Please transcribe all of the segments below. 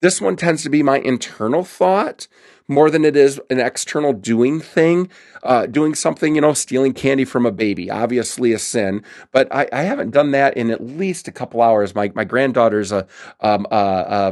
This one tends to be my internal thought more than it is an external doing thing. Doing something, stealing candy from a baby, obviously a sin, but I haven't done that in at least a couple hours. My granddaughter's a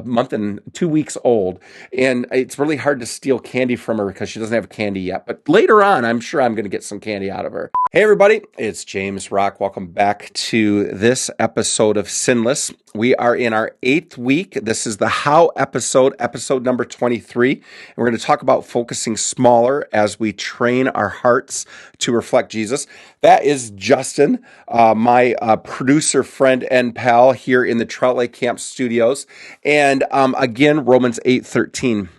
month and 2 weeks old, and it's really hard to steal candy from her because she doesn't have candy yet. But later on, I'm sure I'm going to get some candy out of her. Hey, everybody, it's James Rock. Welcome back to this episode of Sinless. We are in our 8th week. This is the How episode number 23. And we're going to talk about focusing smaller as we train our hearts to reflect Jesus. That is Justin, my producer, friend, and pal here in the Trout Lake Camp Studios. And again, Romans 8:13.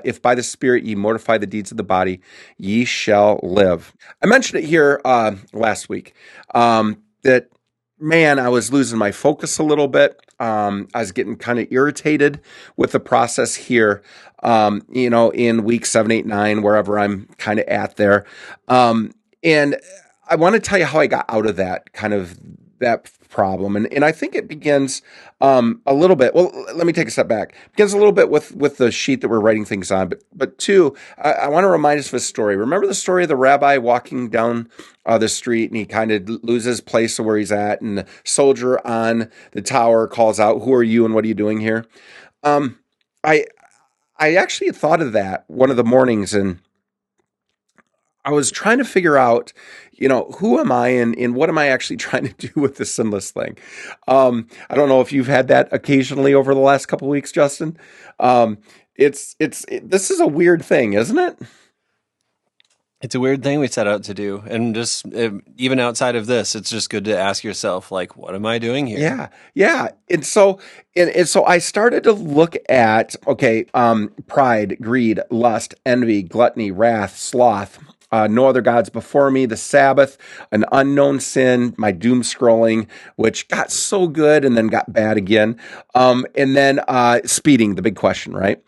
If by the Spirit ye mortify the deeds of the body, ye shall live. I mentioned it here last week that, man, I was losing my focus a little bit. I was getting kind of irritated with the process here, in week 7, 8, 9, wherever I'm kind of at there. And I want to tell you how I got out of that problem. And I think it begins a little bit. Well, let me take a step back. It begins a little bit with the sheet that we're writing things on. But two, I want to remind us of a story. Remember the story of the rabbi walking down the street, and he kind of loses place of where he's at, and the soldier on the tower calls out, "Who are you and what are you doing here?" I I actually thought of that one of the mornings, and I was trying to figure out, who am I, and what am I actually trying to do with this sinless thing? I don't know if you've had that occasionally over the last couple of weeks, Justin. This is a weird thing, isn't it? It's a weird thing we set out to do. And just even outside of this, it's just good to ask yourself, like, what am I doing here? Yeah, yeah. And so I started to look at, okay, pride, greed, lust, envy, gluttony, wrath, sloth, no other gods before me, the Sabbath, an unknown sin, my doom scrolling, which got so good and then got bad again. And then speeding, the big question, right?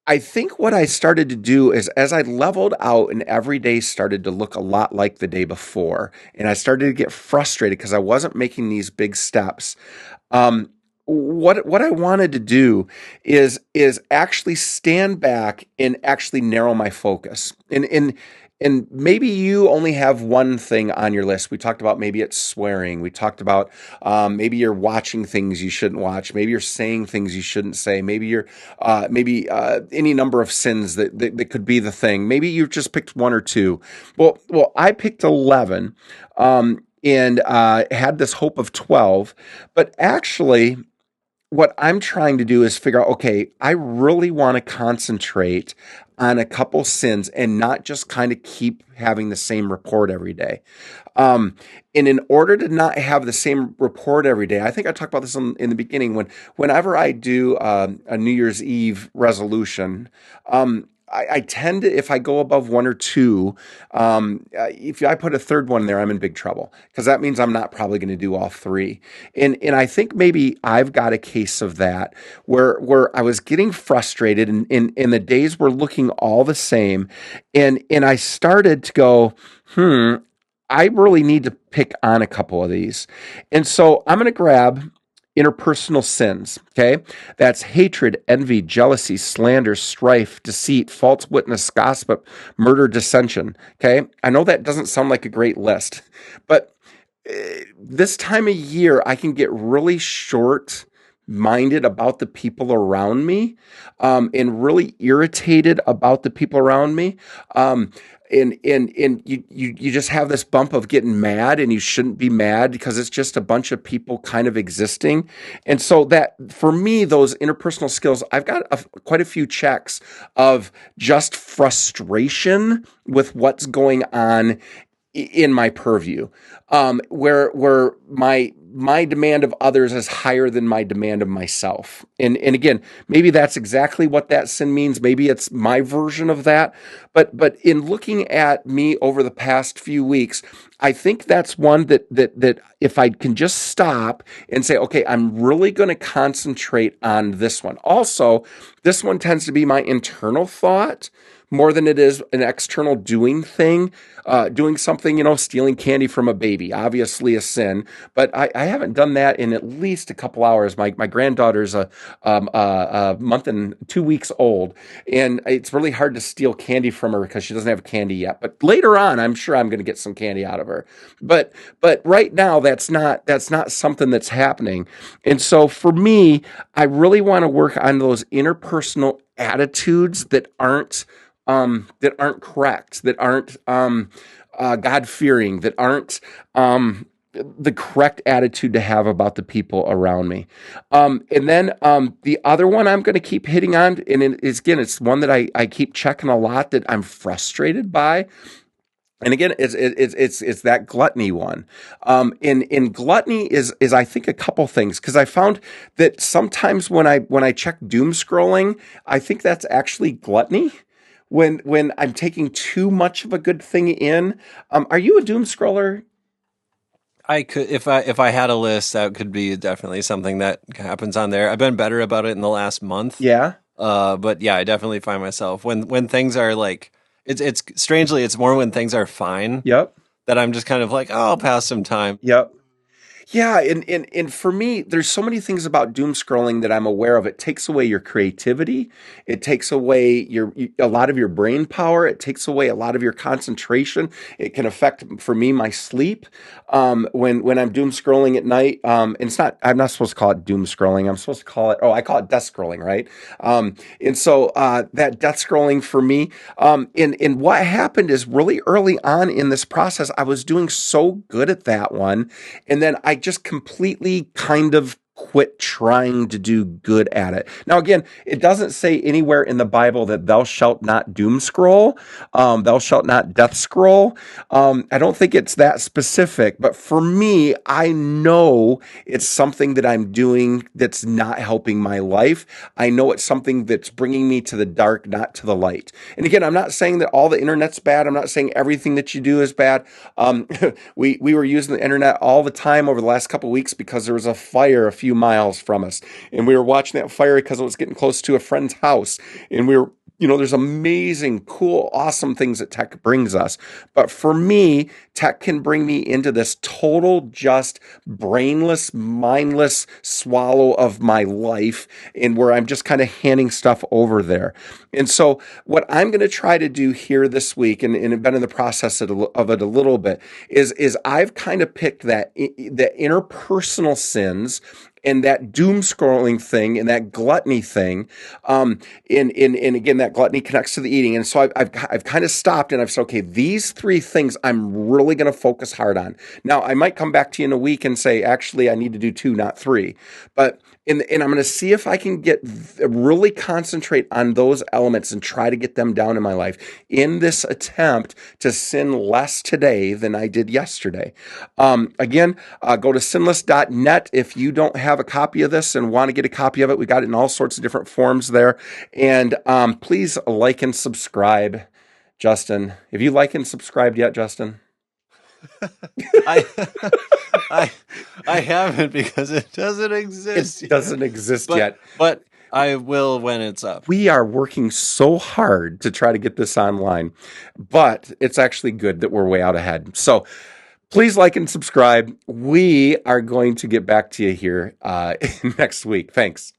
I think what I started to do is, as I leveled out and every day started to look a lot like the day before, and I started to get frustrated because I wasn't making these big steps. What I wanted to do is actually stand back and actually narrow my focus. And maybe you only have one thing on your list. We talked about maybe it's swearing. We talked about maybe you're watching things you shouldn't watch. Maybe you're saying things you shouldn't say. Maybe you're any number of sins that could be the thing. Maybe you've just picked one or two. Well, I picked 11 and had this hope of 12. But actually, what I'm trying to do is figure out, okay, I really want to concentrate on a couple sins and not just kind of keep having the same report every day. And in order to not have the same report every day, I think I talked about this in the beginning, whenever I do a New Year's Eve resolution, I tend to, if I go above one or two, if I put a third one there, I'm in big trouble because that means I'm not probably going to do all three. And I think maybe I've got a case of that where I was getting frustrated and the days were looking all the same. And I started to go, I really need to pick on a couple of these. And so I'm going to grab interpersonal sins, okay? That's hatred, envy, jealousy, slander, strife, deceit, false witness, gossip, murder, dissension, okay? I know that doesn't sound like a great list, but this time of year, I can get really short-minded about the people around me, and really irritated about the people around me. And you just have this bump of getting mad, and you shouldn't be mad because it's just a bunch of people kind of existing. And so that, for me, those interpersonal skills, I've got quite a few checks of just frustration with what's going on in my purview, where my demand of others is higher than my demand of myself. And again, maybe that's exactly what that sin means. Maybe it's my version of that. But in looking at me over the past few weeks, I think that's one that if I can just stop and say, okay, I'm really going to concentrate on this one. Also, this one tends to be my internal thought more than it is an external doing thing, doing something, stealing candy from a baby, obviously a sin. But I haven't done that in at least a couple hours. My granddaughter's a month and 2 weeks old, and it's really hard to steal candy from her because she doesn't have candy yet. But later on, I'm sure I'm going to get some candy out of her. But right now, that's not something that's happening. And so for me, I really want to work on those interpersonal attitudes that aren't correct, that aren't God fearing, that aren't the correct attitude to have about the people around me. And then the other one I'm going to keep hitting on, and again, it's one that I keep checking a lot that I'm frustrated by. And again, it's that gluttony one. In gluttony is I think a couple things, because I found that sometimes when I check doom scrolling, I think that's actually gluttony. When I'm taking too much of a good thing in. Are you a doom scroller? I could, if I had a list, that could be definitely something that happens on there. I've been better about it in the last month. Yeah. But yeah, I definitely find myself when things are like, it's strangely, it's more when things are fine Yep. that I'm just kind of like, oh, I'll pass some time. Yep. Yeah, and for me, there's so many things about doom scrolling that I'm aware of. It takes away your creativity. It takes away a lot of your brain power. It takes away a lot of your concentration. It can affect, for me, my sleep. When I'm doom scrolling at night, and it's not. I'm not supposed to call it doom scrolling. I'm supposed to call it. Oh, I call it death scrolling, right? And so that death scrolling for me. And what happened is really early on in this process, I was doing so good at that one, and then I just completely kind of quit trying to do good at it. Now, again, it doesn't say anywhere in the Bible that thou shalt not doom scroll, thou shalt not death scroll. I don't think it's that specific, but for me, I know it's something that I'm doing that's not helping my life. I know it's something that's bringing me to the dark, not to the light. And again, I'm not saying that all the internet's bad. I'm not saying everything that you do is bad. We were using the internet all the time over the last couple of weeks because there was a fire a few miles from us, and we were watching that fire because it was getting close to a friend's house, and we were. There's amazing, cool, awesome things that tech brings us. But for me, tech can bring me into this total, just brainless, mindless swallow of my life, and where I'm just kind of handing stuff over there. And so, what I'm going to try to do here this week, and I've been in the process of it a little bit, is I've kind of picked the interpersonal sins and that doom scrolling thing and that gluttony thing. And again, that gluttony connects to the eating. And so I've kind of stopped and I've said, okay, these three things I'm really going to focus hard on. Now, I might come back to you in a week and say, actually, I need to do two, not three. But and I'm going to see if I can really concentrate on those elements and try to get them down in my life in this attempt to sin less today than I did yesterday. Again, go to sinless.net if you don't have a copy of this and want to get a copy of it. We got it in all sorts of different forms there. And please like and subscribe. Justin, have you liked and subscribed yet, Justin? I, I I haven't because it doesn't exist. It doesn't exist but, yet. But I will when it's up. We are working so hard to try to get this online, but it's actually good that we're way out ahead. So please like and subscribe. We are going to get back to you here next week. Thanks.